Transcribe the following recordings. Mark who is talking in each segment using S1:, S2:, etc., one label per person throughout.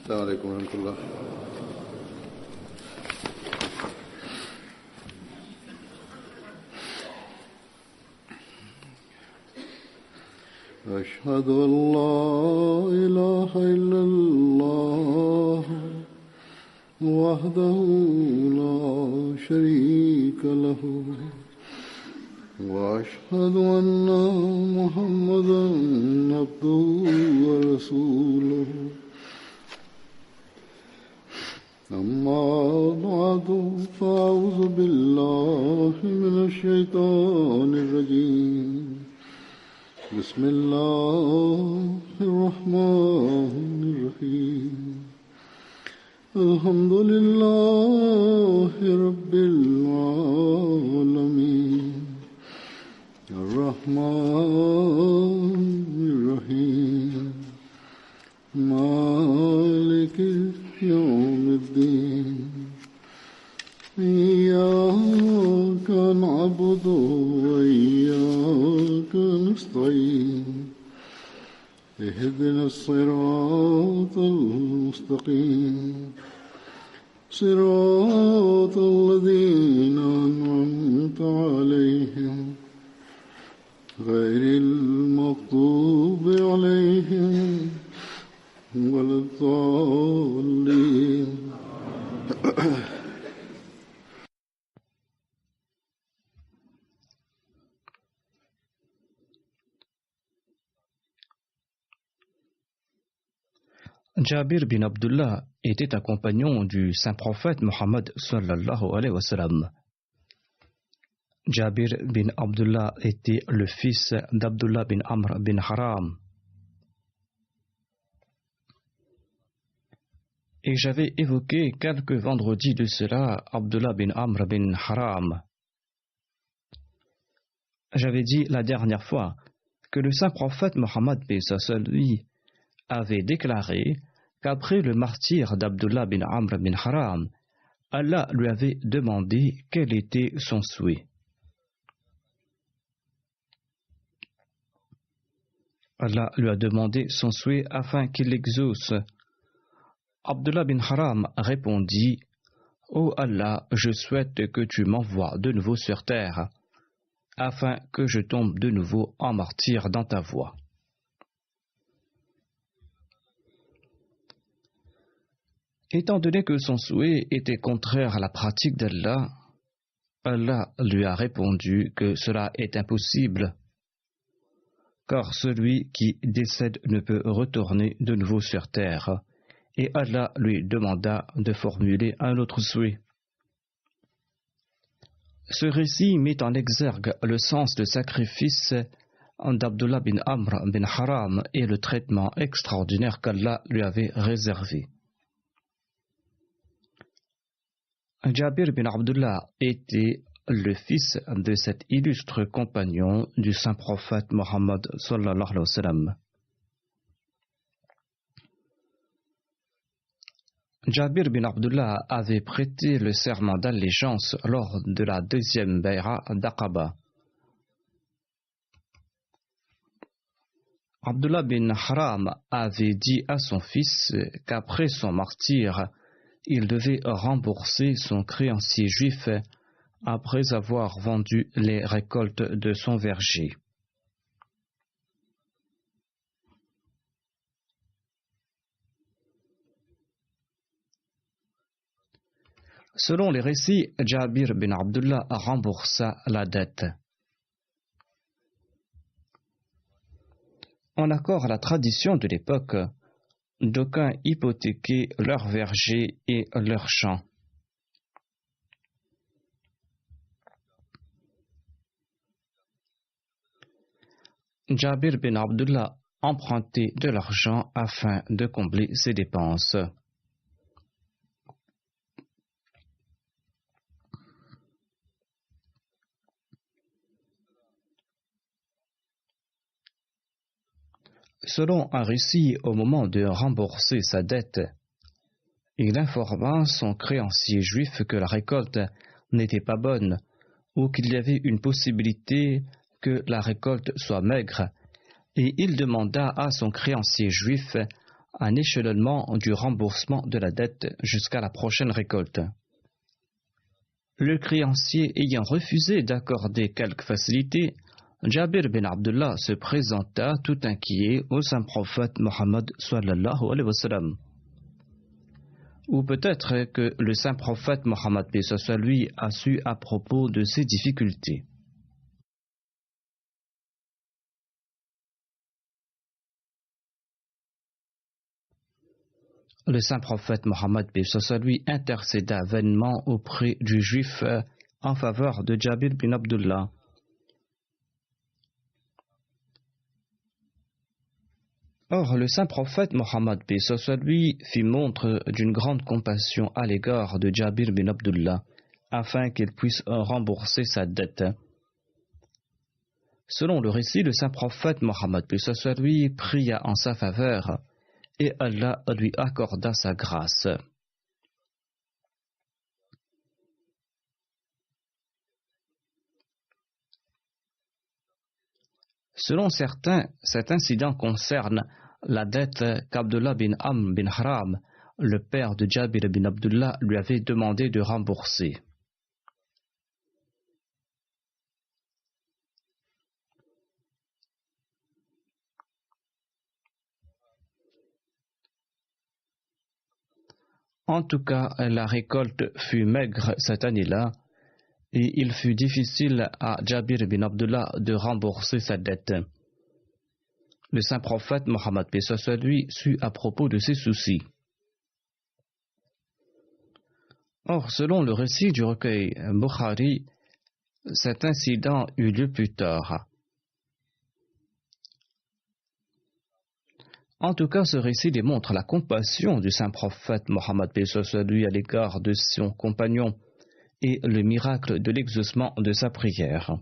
S1: السلام عليكم ورحمة الله. أشهد أن لا إله إلا الله وحده لا شريك له وأشهد أن محمدا عبده ورسوله أما بعد فأعوذ بالله من الشيطان الرجيم بسم الله الرحمن الرحيم الحمد لله رب العالمين الرحمن الرحيم مالك يوم الدين إياك نعبد وإياك نستعين اهدنا الصراط المستقيم صراط الذين أنعمت عليهم غير المغضوب عليهم ولا الضالين.
S2: Jabir bin Abdullah était un compagnon du saint prophète Mohammed sallallahu alayhi wa sallam. Jabir bin Abdullah était le fils d'Abdullah bin Amr bin Haram. Et j'avais évoqué quelques vendredis de cela Abdullah bin Amr bin Haram. J'avais dit la dernière fois que le saint prophète Mohammed lui avait déclaré qu'après le martyre d'Abdullah bin Amr bin Haram, Allah lui avait demandé quel était son souhait. Allah lui a demandé son souhait afin qu'il l'exauce. Abdullah bin Haram répondit: Ô Allah, je souhaite que tu m'envoies de nouveau sur terre, afin que je tombe de nouveau en martyr dans ta voie. Étant donné que son souhait était contraire à la pratique d'Allah, Allah lui a répondu que cela est impossible, car celui qui décède ne peut retourner de nouveau sur terre, et Allah lui demanda de formuler un autre souhait. Ce récit met en exergue le sens de sacrifice d'Abdullah bin Amr bin Haram et le traitement extraordinaire qu'Allah lui avait réservé. Jabir bin Abdullah était le fils de cet illustre compagnon du saint prophète Mohammed sallallahu alayhi wa sallam. Jabir bin Abdullah avait prêté le serment d'allégeance lors de la deuxième bay'a d'Aqaba. Abdullah bin Haram avait dit à son fils qu'après son martyre, il devait rembourser son créancier juif après avoir vendu les récoltes de son verger. Selon les récits, Jabir bin Abdullah remboursa la dette. En accord à la tradition de l'époque, d'aucuns hypothéquaient leurs vergers et leurs champs. Jabir bin Abdullah empruntait de l'argent afin de combler ses dépenses. Selon un récit, au moment de rembourser sa dette, il informa son créancier juif que la récolte n'était pas bonne ou qu'il y avait une possibilité que la récolte soit maigre, et il demanda à son créancier juif un échelonnement du remboursement de la dette jusqu'à la prochaine récolte. Le créancier ayant refusé d'accorder quelque facilité, Jabir bin Abdullah se présenta tout inquiet au saint prophète Mohammed sallallahu alayhi wa sallam. Ou peut-être que le saint prophète Mohammed lui a su à propos de ses difficultés. Le saint prophète Mohammed lui intercéda vainement auprès du juif en faveur de Jabir bin Abdullah. Or, le saint prophète Mohammed lui fit montre d'une grande compassion à l'égard de Jabir bin Abdullah, afin qu'il puisse rembourser sa dette. Selon le récit, le saint prophète Mohammed lui pria en sa faveur, et Allah lui accorda sa grâce. Selon certains, cet incident concerne la dette qu'Abdullah bin Amr bin Haram, le père de Jabir bin Abdullah, lui avait demandé de rembourser. En tout cas, la récolte fut maigre cette année-là, et il fut difficile à Jabir bin Abdullah de rembourser sa dette. Le saint prophète Mohammed lui sut à propos de ses soucis. Or, selon le récit du recueil Bukhari, cet incident eut lieu plus tard. En tout cas, ce récit démontre la compassion du saint prophète Mohammed lui à l'égard de son compagnon et le miracle de l'exaucement de sa prière.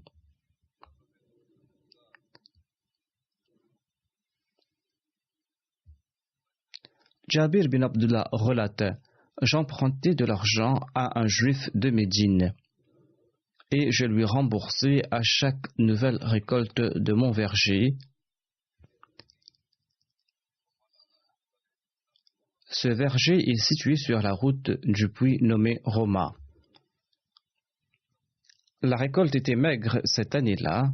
S2: Jabir bin Abdullah relate: j'empruntais de l'argent à un juif de Médine et je lui remboursais à chaque nouvelle récolte de mon verger. Ce verger est situé sur la route du puits nommé Roma. La récolte était maigre cette année-là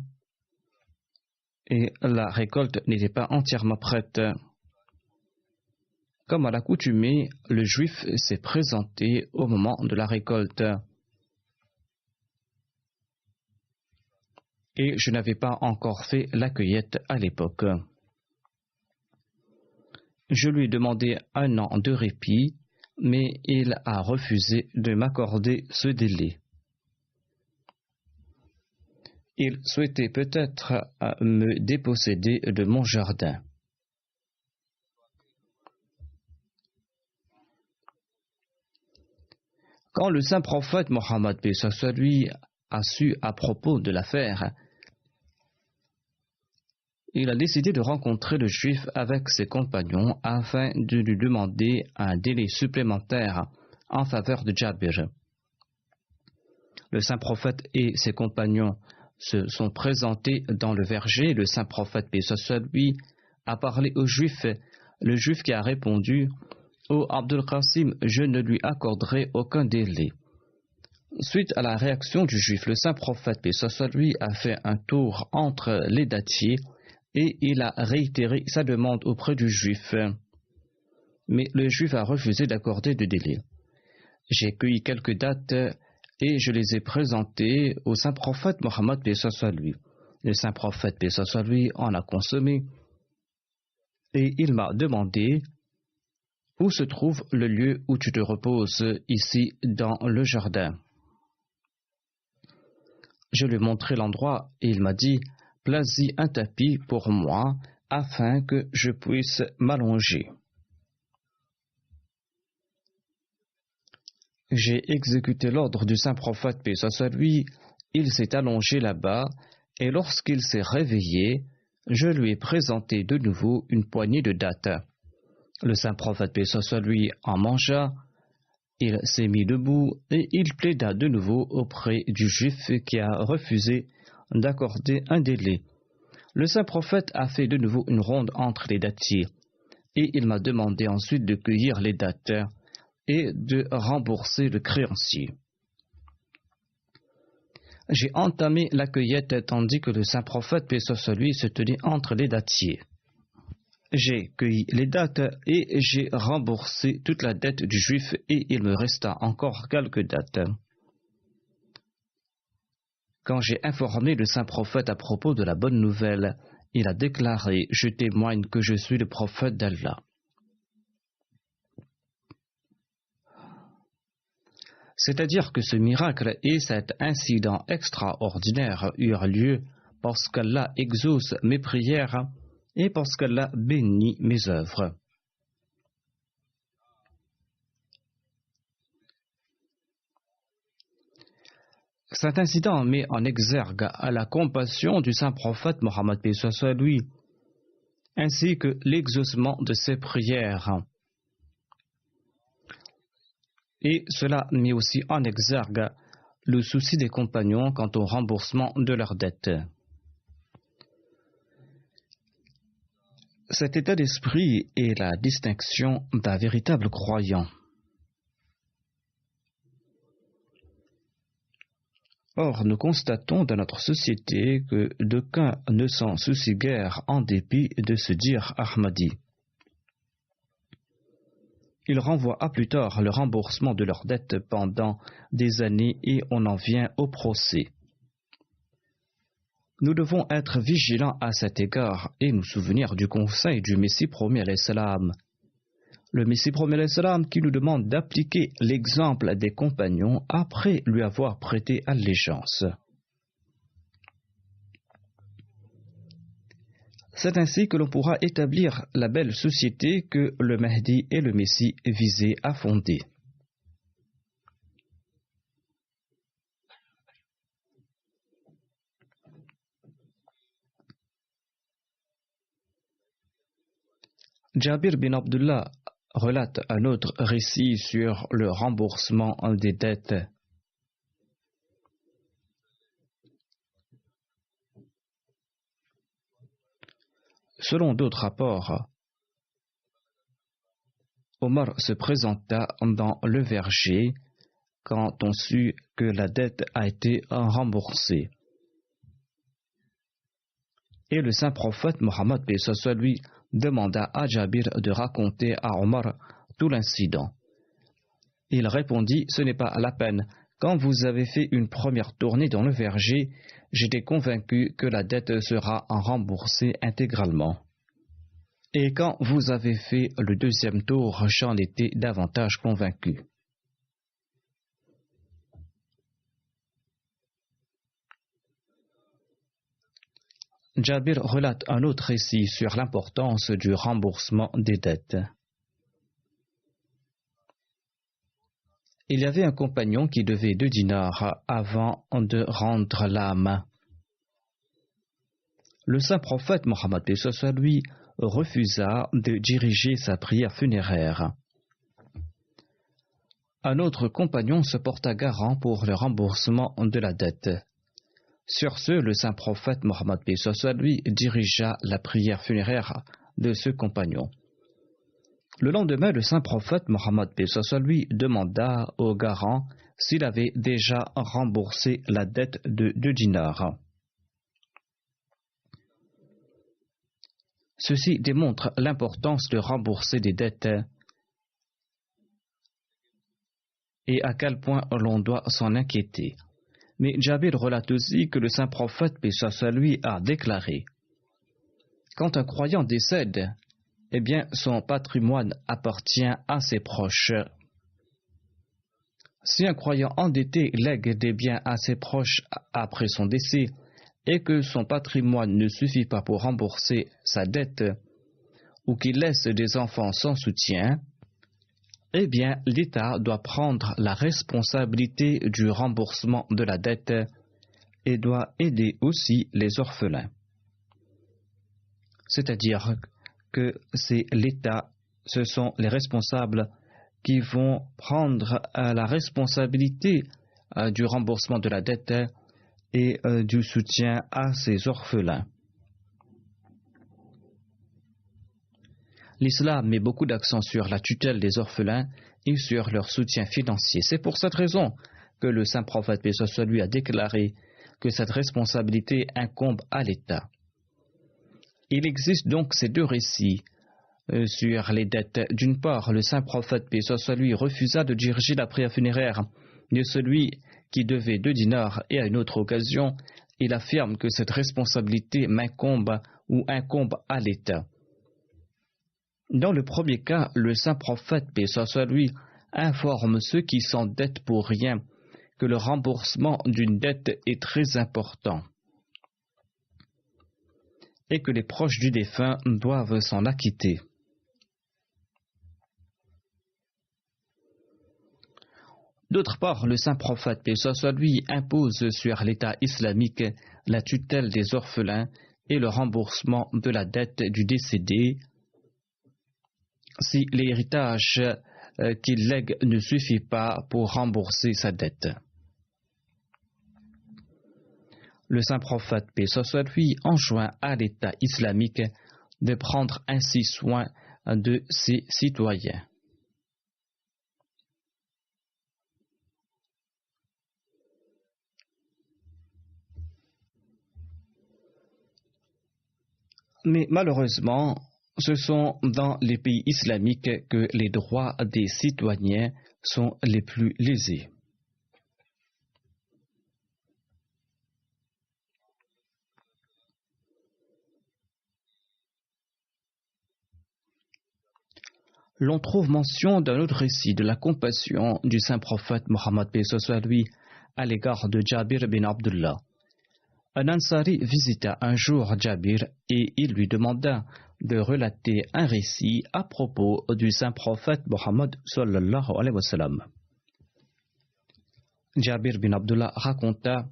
S2: et la récolte n'était pas entièrement prête. Comme à l'accoutumée, le juif s'est présenté au moment de la récolte. Et je n'avais pas encore fait la cueillette à l'époque. Je lui ai demandé 1 an de répit, mais il a refusé de m'accorder ce délai. Il souhaitait peut-être me déposséder de mon jardin. Quand le saint prophète Mohammed lui a su à propos de l'affaire, il a décidé de rencontrer le juif avec ses compagnons afin de lui demander un délai supplémentaire en faveur de Jabir. Le saint prophète et ses compagnons se sont présentés dans le verger. Le saint prophète lui a parlé au juif. Le juif qui a répondu: ô Abdul Qasim, je ne lui accorderai aucun délai. Suite à la réaction du juif, le saint prophète lui a fait un tour entre les dattiers et il a réitéré sa demande auprès du juif. Mais le juif a refusé d'accorder de délai. J'ai cueilli quelques dattes et je les ai présentées au saint prophète Mohammed lui. Le saint prophète lui en a consommé et il m'a demandé: où se trouve le lieu où tu te reposes ici dans le jardin? Je lui ai montré l'endroit et il m'a dit: place-y un tapis pour moi afin que je puisse m'allonger. J'ai exécuté l'ordre du saint prophète, paix soit lui. Il s'est allongé là-bas et lorsqu'il s'est réveillé, je lui ai présenté de nouveau une poignée de dattes. Le saint prophète, paix soit lui, en mangea. Il s'est mis debout et il plaida de nouveau auprès du juif qui a refusé d'accorder un délai. Le saint prophète a fait de nouveau une ronde entre les dattiers et il m'a demandé ensuite de cueillir les dattes et de rembourser le créancier. J'ai entamé la cueillette tandis que le saint prophète, paix soit lui, se tenait entre les dattiers. J'ai cueilli les dattes et j'ai remboursé toute la dette du juif et il me resta encore quelques dattes. Quand j'ai informé le saint prophète à propos de la bonne nouvelle, il a déclaré « Je témoigne que je suis le prophète d'Allah ». C'est-à-dire que ce miracle et cet incident extraordinaire eurent lieu parce qu'Allah exauce mes prières et parce qu'Allah bénit mes œuvres. Cet incident met en exergue à la compassion du saint prophète Mohammed paix soit lui, ainsi que l'exaucement de ses prières. Et cela met aussi en exergue le souci des compagnons quant au remboursement de leurs dettes. Cet état d'esprit est la distinction d'un véritable croyant. Or, nous constatons dans notre société que d'aucuns ne s'en soucient guère en dépit de se dire Ahmadi. Ils renvoient à plus tard le remboursement de leurs dettes pendant des années et on en vient au procès. Nous devons être vigilants à cet égard et nous souvenir du conseil du Messie promis alayhi salam. Le Messie promis alayhi salam qui nous demande d'appliquer l'exemple des compagnons après lui avoir prêté allégeance. C'est ainsi que l'on pourra établir la belle société que le Mahdi et le Messie visaient à fonder. Jabir bin Abdullah relate un autre récit sur le remboursement des dettes. Selon d'autres rapports, Omar se présenta dans le verger quand on sut que la dette a été remboursée. Et le saint prophète Mohammed paix soit lui demanda à Jabir de raconter à Omar tout l'incident. Il répondit « Ce n'est pas la peine. Quand vous avez fait une première tournée dans le verger, j'étais convaincu que la dette sera remboursée intégralement. Et quand vous avez fait le deuxième tour, j'en étais davantage convaincu. » Jabir relate un autre récit sur l'importance du remboursement des dettes. Il y avait un compagnon qui devait 2 dinars avant de rendre l'âme. Le saint prophète Mohammed paix soit lui refusa de diriger sa prière funéraire. Un autre compagnon se porta garant pour le remboursement de la dette. Sur ce, le saint prophète Mohammed paix soit lui dirigea la prière funéraire de ce compagnon. Le lendemain, le saint prophète Mohammed paix soit lui demanda au garant s'il avait déjà remboursé la dette de 2 dinars. Ceci démontre l'importance de rembourser des dettes et à quel point l'on doit s'en inquiéter. Mais Jabir relate aussi que le saint prophète paix soit lui a déclaré « Quand un croyant décède, eh bien son patrimoine appartient à ses proches. Si un croyant endetté lègue des biens à ses proches après son décès et que son patrimoine ne suffit pas pour rembourser sa dette ou qu'il laisse des enfants sans soutien, eh bien l'État doit prendre la responsabilité du remboursement de la dette et doit aider aussi les orphelins. » C'est-à-dire que c'est l'État, ce sont les responsables qui vont prendre la responsabilité du remboursement de la dette et du soutien à ces orphelins. L'islam met beaucoup d'accent sur la tutelle des orphelins et sur leur soutien financier. C'est pour cette raison que le saint prophète, paix soit sur lui, a déclaré que cette responsabilité incombe à l'État. Il existe donc ces deux récits sur les dettes. D'une part, le saint prophète, paix soit sur lui, refusa de diriger la prière funéraire de celui qui devait 2 dinars, et à une autre occasion, il affirme que cette responsabilité m'incombe ou incombe à l'État. Dans le premier cas, le saint prophète, paix soit sur lui, informe ceux qui s'endettent pour rien que le remboursement d'une dette est très important et que les proches du défunt doivent s'en acquitter. D'autre part, le saint prophète, paix soit sur lui, impose sur l'État islamique la tutelle des orphelins et le remboursement de la dette du décédé si l'héritage qu'il lègue ne suffit pas pour rembourser sa dette. Le saint prophète, paix soit sur lui, enjoint à l'État islamique de prendre ainsi soin de ses citoyens. Mais malheureusement, ce sont dans les pays islamiques que les droits des citoyens sont les plus lésés. L'on trouve mention d'un autre récit de la compassion du saint prophète Mohammed, paix soit sur lui, à l'égard de Jabir bin Abdullah. Un Ansari visita un jour Jabir et il lui demanda de relater un récit à propos du saint prophète Mohammed sallallahu alayhi wa sallam. Jabir bin Abdullah raconta: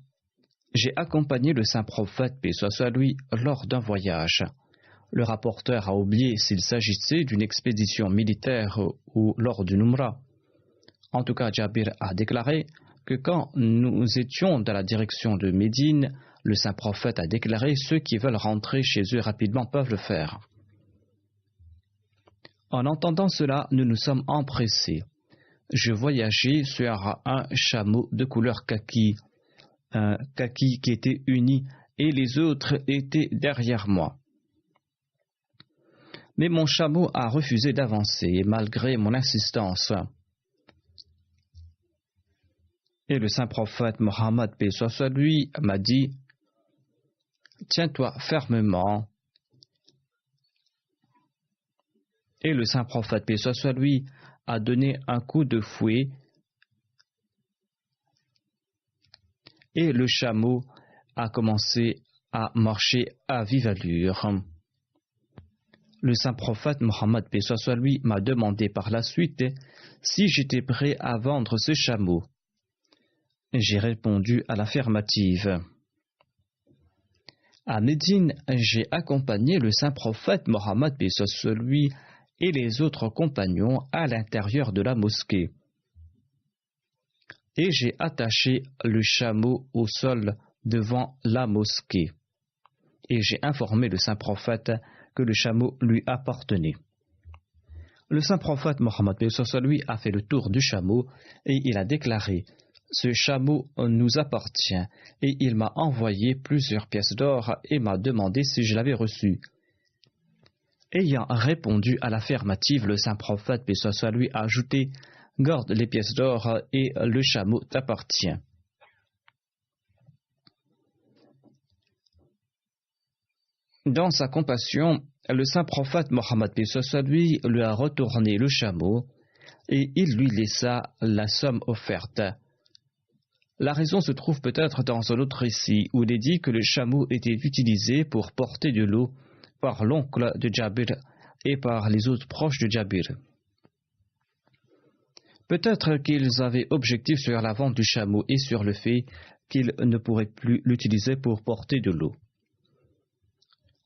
S2: j'ai accompagné le saint prophète, paix soit sur lui, lors d'un voyage. Le rapporteur a oublié s'il s'agissait d'une expédition militaire ou lors d'une umrah. En tout cas, Jabir a déclaré que quand nous étions dans la direction de Médine, le saint prophète a déclaré: ceux qui veulent rentrer chez eux rapidement peuvent le faire. En entendant cela, nous nous sommes empressés. Je voyageais sur un chameau de couleur kaki, un kaki qui était uni, et les autres étaient derrière moi. Mais mon chameau a refusé d'avancer malgré mon insistance. Et le saint prophète Mohammed, paix soit sur lui, m'a dit: tiens-toi fermement. Et le saint prophète, paix soit sur lui, a donné un coup de fouet et le chameau a commencé à marcher à vive allure. Le saint prophète Mohammed, paix soit sur lui, m'a demandé par la suite si j'étais prêt à vendre ce chameau. J'ai répondu à l'affirmative. À Médine, j'ai accompagné le saint prophète Mohammed, paix soit sur lui, et les autres compagnons à l'intérieur de la mosquée. Et j'ai attaché le chameau au sol devant la mosquée. Et j'ai informé le saint prophète que le chameau lui appartenait. Le saint prophète Mohammed, paix soit sur lui, a fait le tour du chameau et il a déclaré: ce chameau nous appartient, et il m'a envoyé plusieurs pièces d'or et m'a demandé si je l'avais reçu. Ayant répondu à l'affirmative, le saint prophète, paix soit sur lui, a ajouté: garde les pièces d'or et le chameau t'appartient. Dans sa compassion, le saint prophète Mohammed, paix soit sur lui, lui a retourné le chameau et il lui laissa la somme offerte. La raison se trouve peut-être dans un autre récit où il est dit que le chameau était utilisé pour porter de l'eau par l'oncle de Jabir et par les autres proches de Jabir. Peut-être qu'ils avaient objectif sur la vente du chameau et sur le fait qu'ils ne pourraient plus l'utiliser pour porter de l'eau.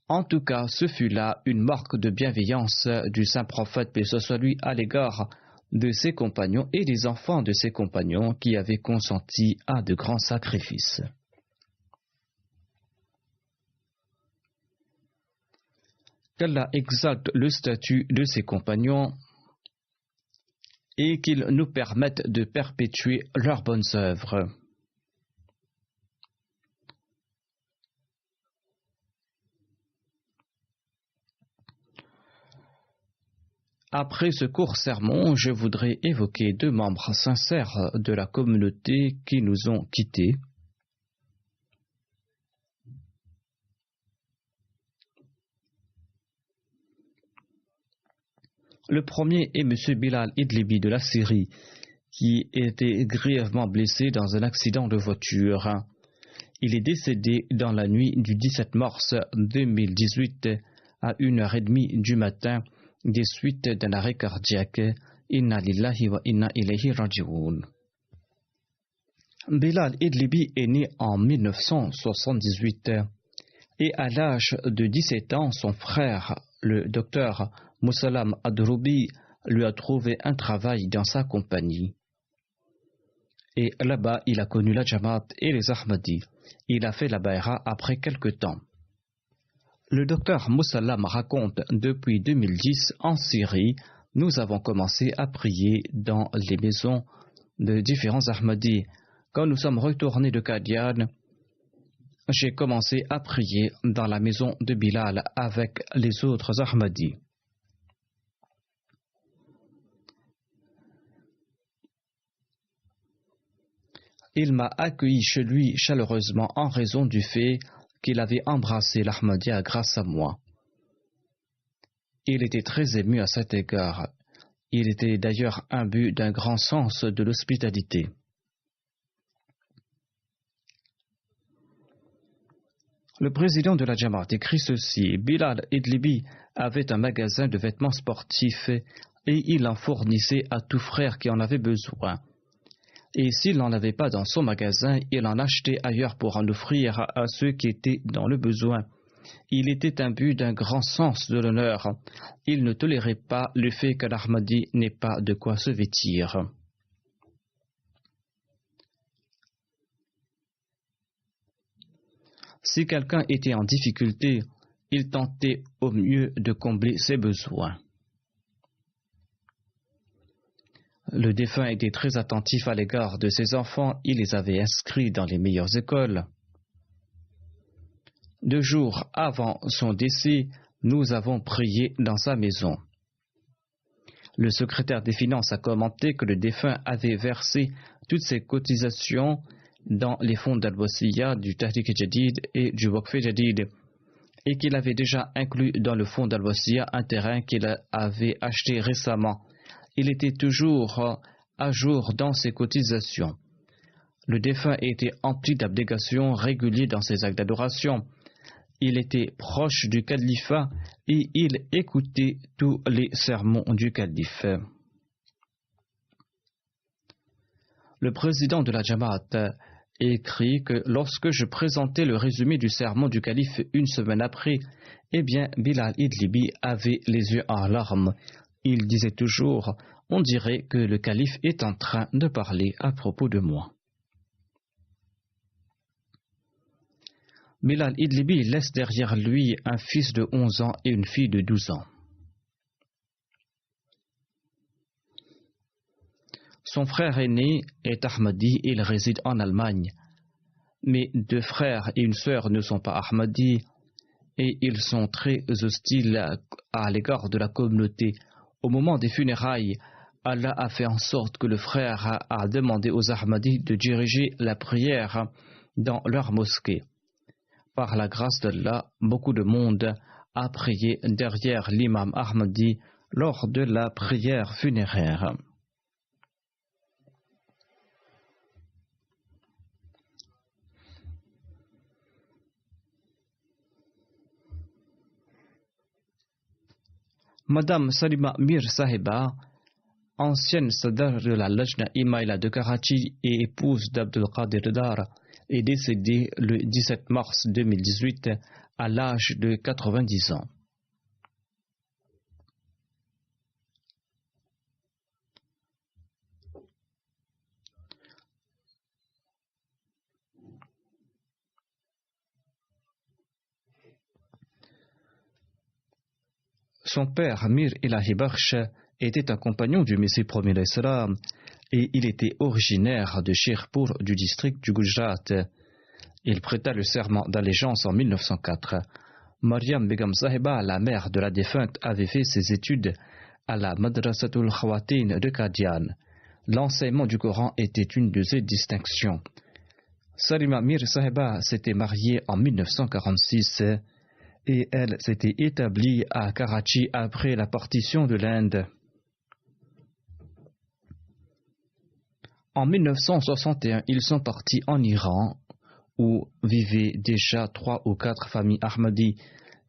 S2: En tout cas, ce fut là une marque de bienveillance du saint prophète, paix soit sur lui, à l'égard de ses compagnons et des enfants de ses compagnons qui avaient consenti à de grands sacrifices. qu'Allah exalte le statut de ses compagnons et qu'il nous permette de perpétuer leurs bonnes œuvres. Après ce court sermon, je voudrais évoquer 2 membres sincères de la communauté qui nous ont quittés. Le premier est M. Bilal Idlibi de la Syrie, qui était grièvement blessé dans un accident de voiture. Il est décédé dans la nuit du 17 mars 2018 à 1h30 du matin des suites d'un arrêt cardiaque. Inna lillahi wa inna ilayhi raji'un. Bilal Idlibi est né en 1978 et à l'âge de 17 ans, son frère, le docteur Moussalam Adroubi, lui a trouvé un travail dans sa compagnie. Et là-bas, il a connu la Jamaat et les Ahmadis. Il a fait la Bayra après quelque temps. Le docteur Moussalam raconte, depuis 2010, en Syrie, nous avons commencé à prier dans les maisons de différents Ahmadis. Quand nous sommes retournés de Qadian, j'ai commencé à prier dans la maison de Bilal avec les autres Ahmadis. Il m'a accueilli chez lui chaleureusement en raison du fait qu'il avait embrassé l'Ahmadiyya grâce à moi. Il était très ému à cet égard. Il était d'ailleurs imbu d'un grand sens de l'hospitalité. Le président de la Jamaat écrit ceci: Bilal Idlibi avait un magasin de vêtements sportifs et il en fournissait à tout frère qui en avait besoin. Et s'il n'en avait pas dans son magasin, il en achetait ailleurs pour en offrir à ceux qui étaient dans le besoin. Il était imbu d'un grand sens de l'honneur. Il ne tolérait pas le fait qu'un Ahmadi n'ait pas de quoi se vêtir. Si quelqu'un était en difficulté, il tentait au mieux de combler ses besoins. Le défunt était très attentif à l'égard de ses enfants, il les avait inscrits dans les meilleures écoles. 2 jours avant son décès, nous avons prié dans sa maison. Le secrétaire des finances a commenté que le défunt avait versé toutes ses cotisations dans les fonds d'Al-Wasiyya, du Tahrik Jadid et du Waqf Jadid, et qu'il avait déjà inclus dans le fonds d'Al-Wasiyya un terrain qu'il avait acheté récemment. Il était toujours à jour dans ses cotisations. Le défunt était empli d'abnégation régulier dans ses actes d'adoration. Il était proche du califat et il écoutait tous les sermons du calife. Le président de la Jamaat écrit que lorsque je présentais le résumé du sermon du calife 1 semaine après, Bilal Idlibi avait les yeux en larmes. Il disait toujours: on dirait que le calife est en train de parler à propos de moi. Bilal Idlibi laisse derrière lui un fils de 11 ans et une fille de 12 ans. Son frère aîné est Ahmadi et il réside en Allemagne. Mes 2 frères et une sœur ne sont pas Ahmadi et ils sont très hostiles à l'égard de la communauté. Au moment des funérailles, Allah a fait en sorte que le frère a demandé aux Ahmadis de diriger la prière dans leur mosquée. Par la grâce d'Allah, beaucoup de monde a prié derrière l'imam Ahmadi lors de la prière funéraire. Madame Salima Mir Sahiba, ancienne sadar de la Lajna Imaila de Karachi et épouse d'Abdul Qadir Dar, est décédée le 17 mars 2018 à l'âge de 90 ans. Son père, Mir Ilahi Bakhsh, était un compagnon du Messie premier d'Islam et il était originaire de Shirpur du district du Gujarat. Il prêta le serment d'allégeance en 1904. Mariam Begum Sahiba, la mère de la défunte, avait fait ses études à la Madrasatul Khawatin de Qadian. L'enseignement du Coran était une de ses distinctions. Salima Mir Sahiba s'était mariée en 1946 et elle s'était établie à Karachi après la partition de l'Inde. En 1961, ils sont partis en Iran, où vivaient déjà 3 ou 4 familles Ahmadi.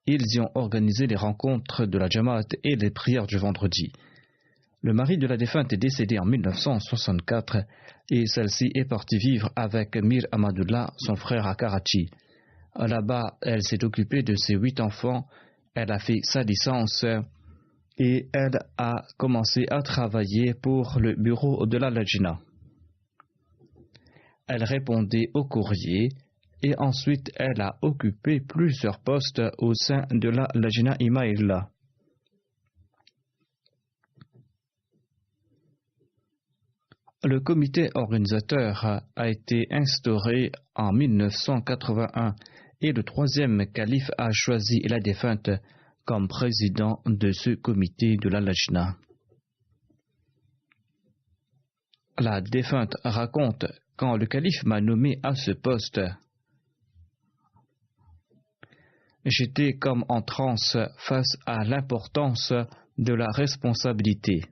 S2: Ils y ont organisé les rencontres de la Jamaat et les prières du vendredi. Le mari de la défunte est décédé en 1964 et celle-ci est partie vivre avec Mir Ahmadullah, son frère à Karachi. Là-bas, elle s'est occupée de ses 8 enfants, elle a fait sa licence et elle a commencé à travailler pour le bureau de la Lajna. Elle répondait aux courriers et ensuite elle a occupé plusieurs postes au sein de la Lajna Imaillah. Le comité organisateur a été instauré en 1981 et le 3e calife a choisi la défunte comme président de ce comité de la Lajna. La défunte raconte: quand le calife m'a nommé à ce poste, j'étais comme en transe face à l'importance de la responsabilité.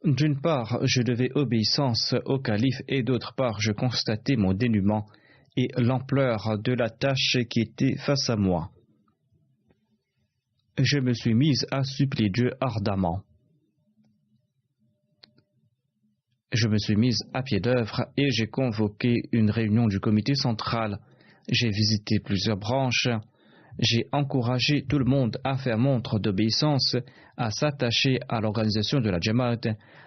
S2: D'une part, je devais obéissance au calife et d'autre part, je constatais mon dénuement et l'ampleur de la tâche qui était face à moi. Je me suis mise à supplier Dieu ardemment. Je me suis mise à pied d'œuvre et j'ai convoqué une réunion du comité central. J'ai visité plusieurs branches. J'ai encouragé tout le monde à faire montre d'obéissance, à s'attacher à l'organisation de la Jamaat,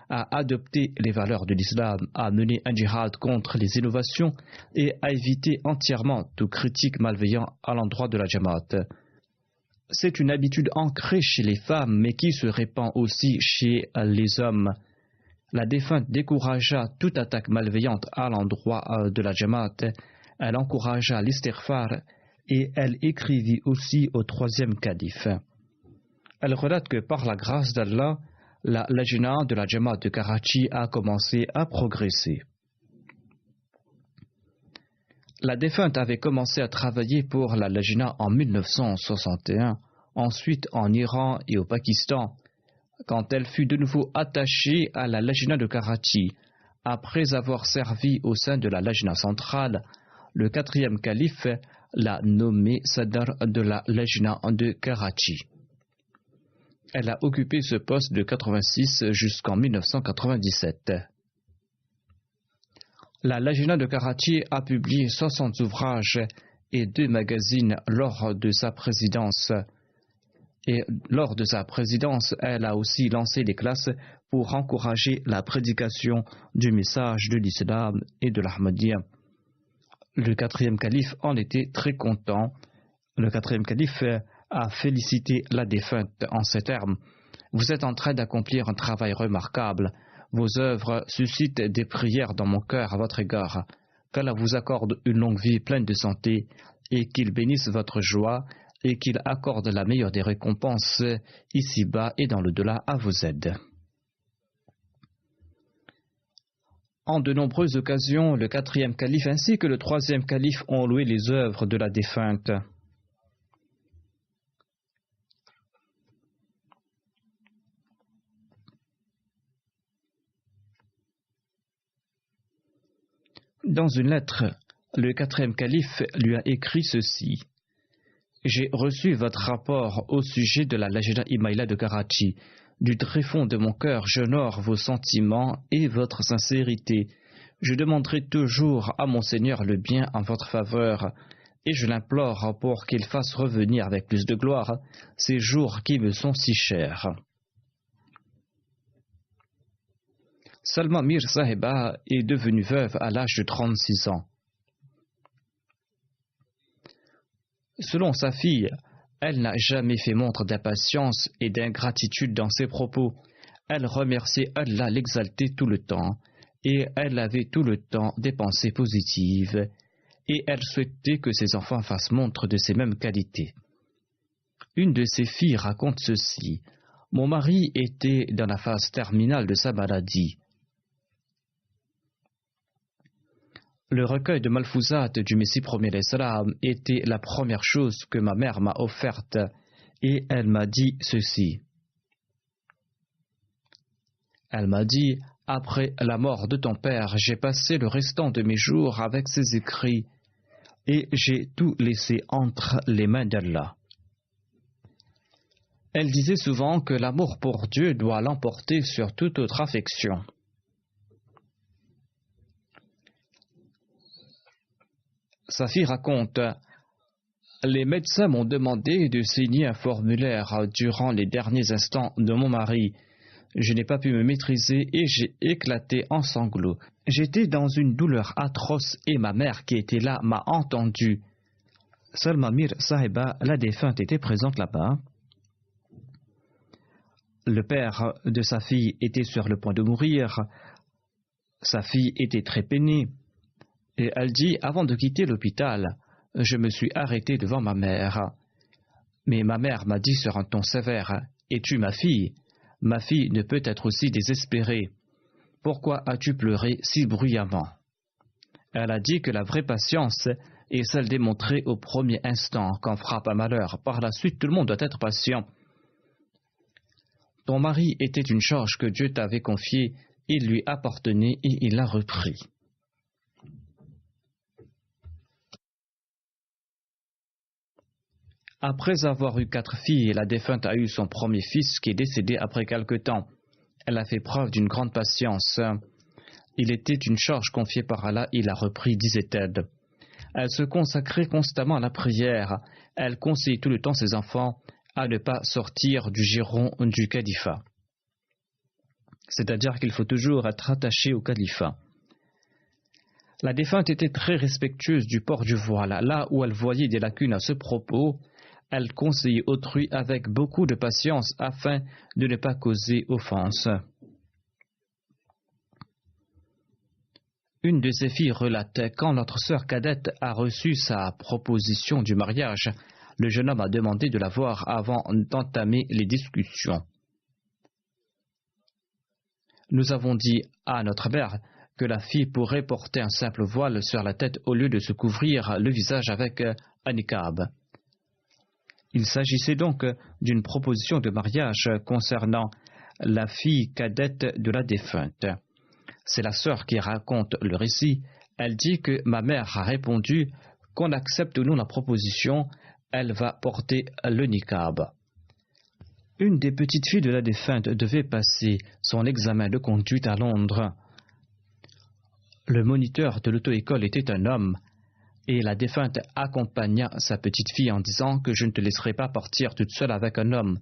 S2: à adopter les valeurs de l'islam, à mener un djihad contre les innovations et à éviter entièrement toute critique malveillante à l'endroit de la Jamaat. C'est une habitude ancrée chez les femmes, mais qui se répand aussi chez les hommes. La défunte découragea toute attaque malveillante à l'endroit de la Jamaat. Elle encouragea l'istighfar et elle écrivit aussi au 3e calife. Elle relate que par la grâce d'Allah, la Lajna de la Jamaat de Karachi a commencé à progresser. La défunte avait commencé à travailler pour la Lajna en 1961, ensuite en Iran et au Pakistan. Quand elle fut de nouveau attachée à la Lajna de Karachi, après avoir servi au sein de la Lajna centrale, le 4e calife l'a nommée Sadr de la Lajna de Karachi. Elle a occupé ce poste de 86 jusqu'en 1997. La Lajna de Karachi a publié 60 ouvrages et 2 magazines lors de sa présidence. Et lors de sa présidence, elle a aussi lancé des classes pour encourager la prédication du message de l'islam et de l'Ahmadiyya. Le 4e calife en était très content. Le 4e calife a félicité la défunte en ces termes: vous êtes en train d'accomplir un travail remarquable. Vos œuvres suscitent des prières dans mon cœur à votre égard. Qu'Allah vous accorde une longue vie pleine de santé et qu'il bénisse votre joie et qu'il accorde la meilleure des récompenses ici-bas et dans l'au-delà à vos aides. En de nombreuses occasions, le 4e calife ainsi que le 3e calife ont loué les œuvres de la défunte. Dans une lettre, le 4e calife lui a écrit ceci: j'ai reçu votre rapport au sujet de la Lajna Imaillah de Karachi. Du tréfonds de mon cœur, j'honore vos sentiments et votre sincérité. Je demanderai toujours à mon Seigneur le bien en votre faveur, et je l'implore pour qu'il fasse revenir avec plus de gloire ces jours qui me sont si chers. Salma Mir Sahiba est devenue veuve à l'âge de 36 ans. Selon sa fille, Elle n'a jamais fait montre d'impatience et d'ingratitude dans ses propos. Elle remerciait Allah l'exalté tout le temps, et elle avait tout le temps des pensées positives, et elle souhaitait que ses enfants fassent montre de ces mêmes qualités. Une de ses filles raconte ceci. Mon mari était dans la phase terminale de sa maladie. Le recueil de Malfouzat du Messie premier salam était la première chose que ma mère m'a offerte, et elle m'a dit ceci. Elle m'a dit, après la mort de ton père, j'ai passé le restant de mes jours avec ses écrits, et j'ai tout laissé entre les mains d'Allah. Elle disait souvent que l'amour pour Dieu doit l'emporter sur toute autre affection. Sa fille raconte, les médecins m'ont demandé de signer un formulaire durant les derniers instants de mon mari. Je n'ai pas pu me maîtriser et j'ai éclaté en sanglots. J'étais dans une douleur atroce et ma mère qui était là m'a entendu. Salma Mir Sahiba, la défunte, était présente là-bas. Le père de sa fille était sur le point de mourir. Sa fille était très peinée. Et elle dit, avant de quitter l'hôpital, je me suis arrêté devant ma mère. Mais ma mère m'a dit sur un ton sévère, es-tu ma fille? Ma fille ne peut être aussi désespérée. Pourquoi as-tu pleuré si bruyamment? Elle a dit que la vraie patience est celle démontrée au premier instant quand frappe un malheur. Par la suite, tout le monde doit être patient. Ton mari était une charge que Dieu t'avait confiée, il lui appartenait et il l'a repris. Après avoir eu 4 filles, la défunte a eu son premier fils qui est décédé après quelque temps. Elle a fait preuve d'une grande patience. Il était une charge confiée par Allah, il l'a repris, disait-elle. Elle se consacrait constamment à la prière. Elle conseillait tout le temps ses enfants à ne pas sortir du giron du califat. C'est-à-dire qu'il faut toujours être attaché au califat. La défunte était très respectueuse du port du voile. Là où elle voyait des lacunes à ce propos, elle conseillait autrui avec beaucoup de patience afin de ne pas causer offense. Une de ses filles relate, quand notre sœur cadette a reçu sa proposition du mariage, le jeune homme a demandé de la voir avant d'entamer les discussions. Nous avons dit à notre mère que la fille pourrait porter un simple voile sur la tête au lieu de se couvrir le visage avec un niqab. Il s'agissait donc d'une proposition de mariage concernant la fille cadette de la défunte. C'est la sœur qui raconte le récit. Elle dit que ma mère a répondu qu'on accepte ou non la proposition, elle va porter le niqab. Une des petites filles de la défunte devait passer son examen de conduite à Londres. Le moniteur de l'auto-école était un homme et la défunte accompagna sa petite fille en disant que je ne te laisserai pas partir toute seule avec un homme.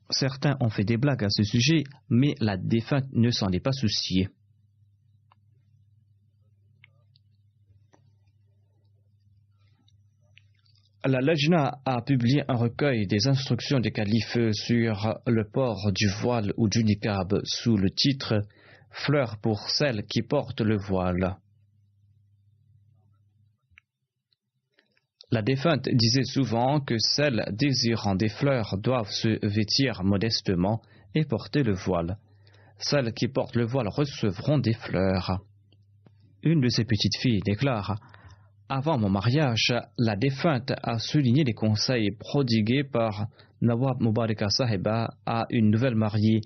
S2: Certains ont fait des blagues à ce sujet, mais la défunte ne s'en est pas souciée. La Lajna a publié un recueil des instructions des califes sur le port du voile ou du niqab sous le titre « Fleurs pour celles qui portent le voile ». La défunte disait souvent que celles désirant des fleurs doivent se vêtir modestement et porter le voile. Celles qui portent le voile recevront des fleurs. Une de ses petites filles déclare « Avant mon mariage, la défunte a souligné les conseils prodigués par Nawab Mubaraka Sahiba à une nouvelle mariée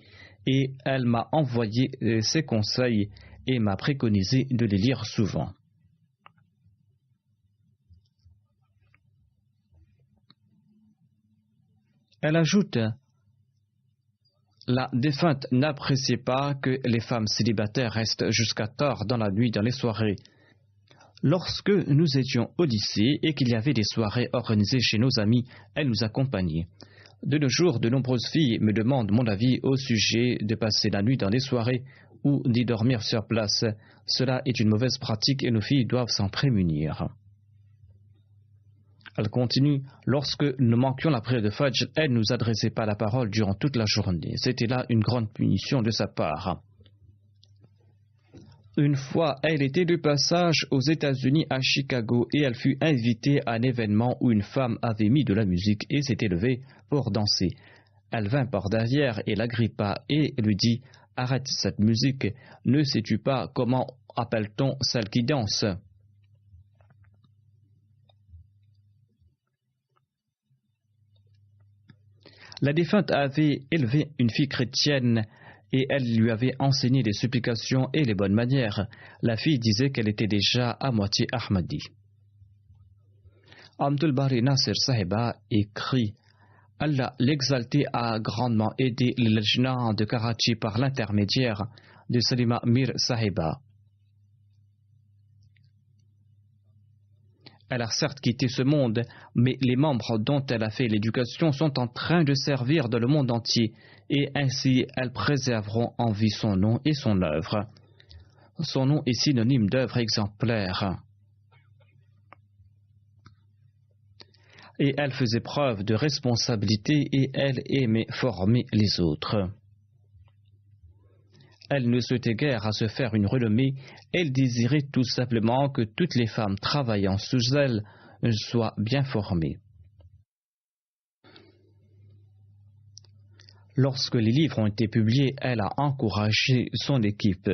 S2: et elle m'a envoyé ces conseils et m'a préconisé de les lire souvent. » Elle ajoute « La défunte n'appréciait pas que les femmes célibataires restent jusqu'à tard dans la nuit dans les soirées. Lorsque nous étions au lycée et qu'il y avait des soirées organisées chez nos amis, elle nous accompagnait. De nos jours, de nombreuses filles me demandent mon avis au sujet de passer la nuit dans les soirées ou d'y dormir sur place. Cela est une mauvaise pratique et nos filles doivent s'en prémunir. » Elle continue, lorsque nous manquions la prière de Fajr, elle ne nous adressait pas la parole durant toute la journée. C'était là une grande punition de sa part. Une fois, elle était de passage aux États-Unis à Chicago et elle fut invitée à un événement où une femme avait mis de la musique et s'était levée pour danser. Elle vint par derrière et l'agrippa et lui dit « Arrête cette musique, ne sais-tu pas comment appelle-t-on celle qui danse ?» La défunte avait élevé une fille chrétienne et elle lui avait enseigné les supplications et les bonnes manières. La fille disait qu'elle était déjà à moitié Ahmadi. Abdul Bari Nasir Sahiba écrit « Allah l'exalté a grandement aidé les Lajna de Karachi par l'intermédiaire de Salima Mir Sahiba. Elle a certes quitté ce monde, mais les membres dont elle a fait l'éducation sont en train de servir dans le monde entier, et ainsi elles préserveront en vie son nom et son œuvre. Son nom est synonyme d'œuvre exemplaire. Et elle faisait preuve de responsabilité et elle aimait former les autres. Elle ne souhaitait guère à se faire une renommée, elle désirait tout simplement que toutes les femmes travaillant sous elle soient bien formées. Lorsque les livres ont été publiés, elle a encouragé son équipe.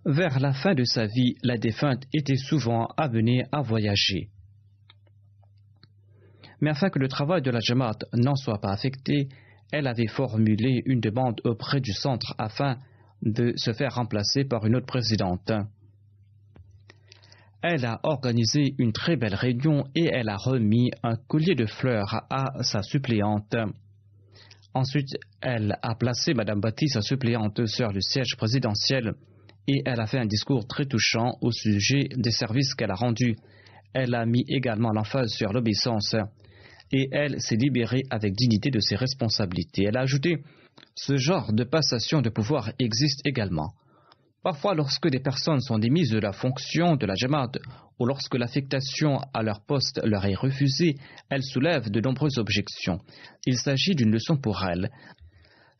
S2: Vers la fin de sa vie, la défunte était souvent amenée à voyager. Mais afin que le travail de la Jamaat n'en soit pas affecté, elle avait formulé une demande auprès du centre afin de se faire remplacer par une autre présidente. Elle a organisé une très belle réunion et elle a remis un collier de fleurs à sa suppléante. Ensuite, elle a placé Madame Bhatti, sa suppléante, sur le siège présidentiel et elle a fait un discours très touchant au sujet des services qu'elle a rendus. Elle a mis également l'emphase sur l'obéissance. Et elle s'est libérée avec dignité de ses responsabilités. Elle a ajouté « Ce genre de passation de pouvoir existe également. Parfois, lorsque des personnes sont démises de la fonction de la Jamaat ou lorsque l'affectation à leur poste leur est refusée, elles soulèvent de nombreuses objections. Il s'agit d'une leçon pour elles.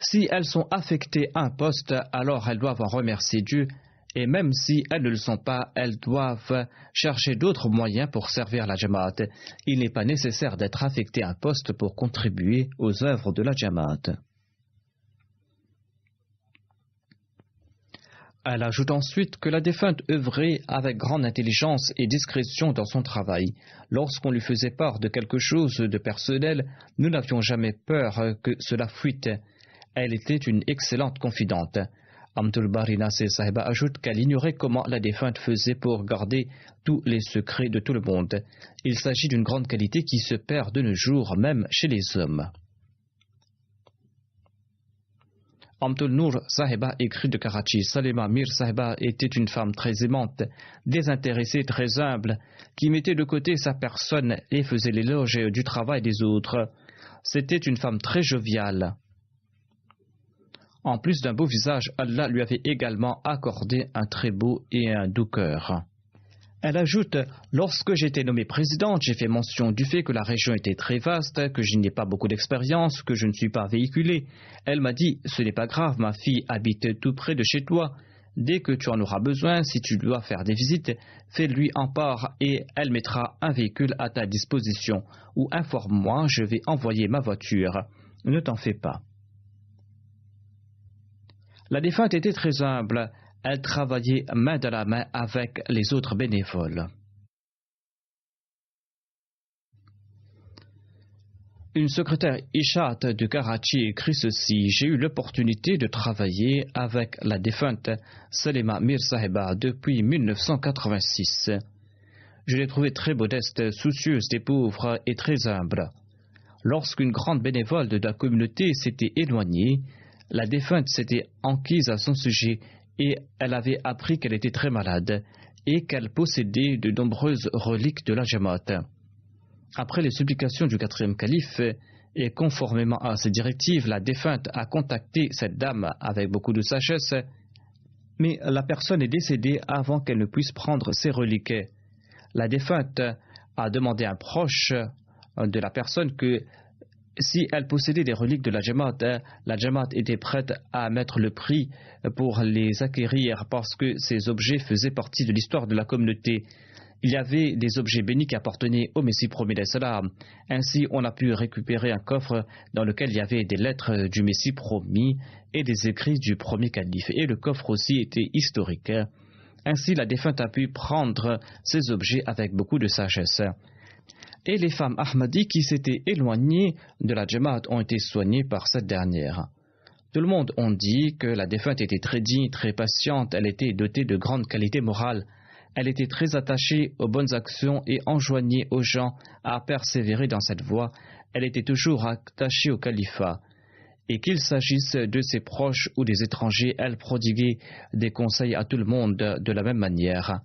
S2: Si elles sont affectées à un poste, alors elles doivent en remercier Dieu. Et même si elles ne le sont pas, elles doivent chercher d'autres moyens pour servir la Jamaat. Il n'est pas nécessaire d'être affecté à un poste pour contribuer aux œuvres de la Jamaat. » Elle ajoute ensuite que la défunte œuvrait avec grande intelligence et discrétion dans son travail. Lorsqu'on lui faisait part de quelque chose de personnel, nous n'avions jamais peur que cela fuite. Elle était une excellente confidente. Abdul Bari Nasir Sahiba ajoute qu'elle ignorait comment la défunte faisait pour garder tous les secrets de tout le monde. Il s'agit d'une grande qualité qui se perd de nos jours, même chez les hommes. Abdul Noor Sahiba écrit de Karachi. Salima Mir Sahiba était une femme très aimante, désintéressée, très humble, qui mettait de côté sa personne et faisait l'éloge du travail des autres. C'était une femme très joviale. En plus d'un beau visage, Allah lui avait également accordé un très beau et un doux cœur. Elle ajoute « Lorsque j'étais nommée présidente, j'ai fait mention du fait que la région était très vaste, que je n'ai pas beaucoup d'expérience, que je ne suis pas véhiculée. Elle m'a dit « Ce n'est pas grave, ma fille habite tout près de chez toi. Dès que tu en auras besoin, si tu dois faire des visites, fais-lui en part et elle mettra un véhicule à ta disposition. Ou informe-moi, je vais envoyer ma voiture. Ne t'en fais pas. » La défunte était très humble. Elle travaillait main dans la main avec les autres bénévoles. Une secrétaire Ishat de Karachi écrit ceci: j'ai eu l'opportunité de travailler avec la défunte Salima Mir Sahiba depuis 1986. Je l'ai trouvée très modeste, soucieuse des pauvres et très humble. Lorsqu'une grande bénévole de la communauté s'était éloignée, la défunte s'était enquise à son sujet et elle avait appris qu'elle était très malade et qu'elle possédait de nombreuses reliques de la Jamaat. Après les supplications du 4e calife et conformément à ses directives, la défunte a contacté cette dame avec beaucoup de sagesse mais la personne est décédée avant qu'elle ne puisse prendre ses reliquats. La défunte a demandé à un proche de la personne que si elle possédait des reliques de la Jamaat était prête à mettre le prix pour les acquérir parce que ces objets faisaient partie de l'histoire de la communauté. Il y avait des objets bénis qui appartenaient au Messie promis d'Islam. Ainsi, on a pu récupérer un coffre dans lequel il y avait des lettres du Messie promis et des écrits du premier calife. Et le coffre aussi était historique. Ainsi, la défunte a pu prendre ces objets avec beaucoup de sagesse. Et les femmes Ahmadi qui s'étaient éloignées de la Jamaat ont été soignées par cette dernière. Tout le monde a dit que la défunte était très digne, très patiente, elle était dotée de grandes qualités morales. Elle était très attachée aux bonnes actions et enjoignait aux gens à persévérer dans cette voie. Elle était toujours attachée au califat. Et qu'il s'agisse de ses proches ou des étrangers, elle prodiguait des conseils à tout le monde de la même manière.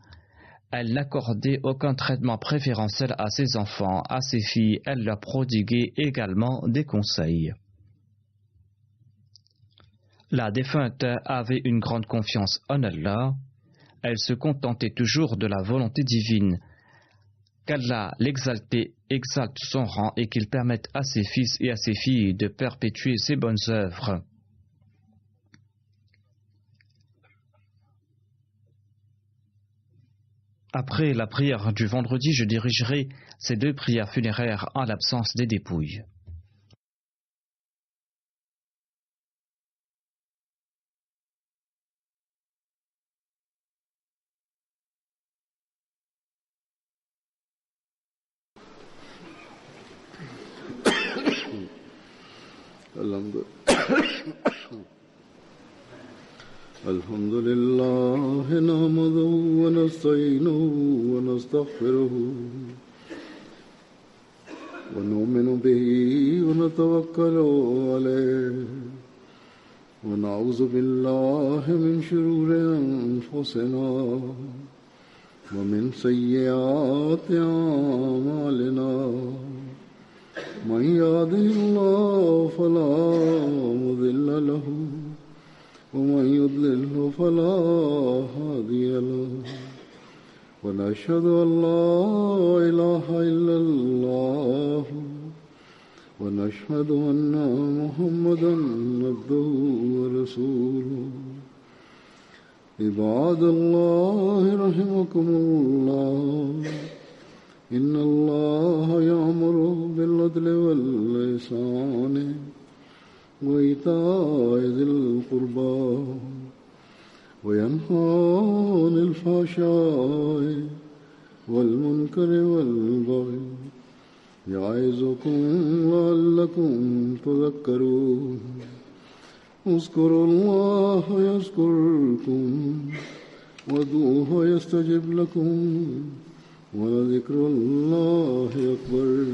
S2: Elle n'accordait aucun traitement préférentiel à ses enfants, à ses filles. Elle leur prodiguait également des conseils. La défunte avait une grande confiance en Allah. Elle se contentait toujours de la volonté divine. Qu'Allah l'exalté exalte son rang et qu'il permette à ses fils et à ses filles de perpétuer ses bonnes œuvres. Après la prière du vendredi, je dirigerai ces 2 prières funéraires en l'absence des dépouilles.
S1: الحمد لله نحمده ونستعينه ونستغفره ونؤمن به ونتوكل عليه ونعوذ بالله من شرور أنفسنا ومن سيئات أعمالنا من يهده الله فلا مضل له ومن يضلل فلا هادي له ونشهد أن لا إله إلا الله ونشهد أن محمدا عبده ورسوله عباد الله رحمكم الله إن الله يأمر بالعدل والإحسان وإيتاء ذي القربى وينهى عن الفحشاء والمنكر والبغي يعظكم لعلكم تذكرون اذكروا الله يذكركم وادعوه يستجب لكم ولذكر الله أكبر